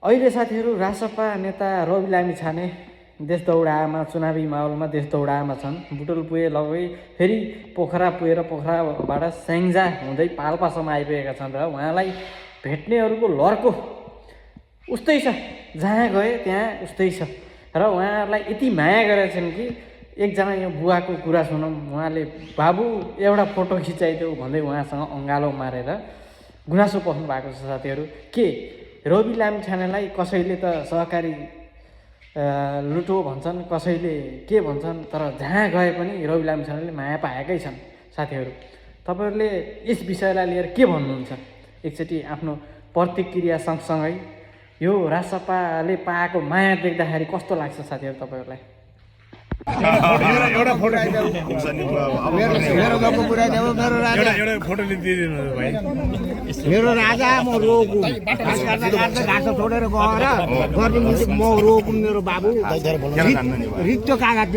अहिले साथीहरू रासपा नेता रवि लामिछाने देश दौडामा चुनावी माहौलमा देश दौडामा छन्। बुटोल पुगे लगै फेरि पोखरा पुगेर पोखराबाट स्याङ्जा हुँदै पाल्पासम्म आइपुगेका छन् र उहाँलाई भेट्नेहरूको लर्को उस्तै छ, जहाँ गए त्यहाँ उस्तै छ र उहाँहरूलाई यति माया गरेका छन् कि एकजना यो बुवाको कुरा सुनौँ। उहाँले बाबु एउटा फोटो खिचाइदेऊ भन्दै उहाँसँग अँगालो मारेर गुनासो पोख्नु भएको छ। साथीहरू के रवि लामिछानेलाई कसैले त सहकारी लुटो भन्छन्, कसैले के भन्छन्, तर जहाँ गए पनि रवि लामिछानेले माया पाएकै छन्। साथीहरू तपाईँहरूले यस विषयलाई लिएर के भन्नुहुन्छ? एकचोटि आफ्नो प्रतिक्रिया सँगसँगै यो रासपाले पाएको माया देख्दाखेरि कस्तो लाग्छ साथीहरू तपाईँहरूलाई? एउटा फोटो मेरो राजा म रोगु घाँस छोडेर गएर गर्ने म रोगु मेरो बाबु रित्तो कागज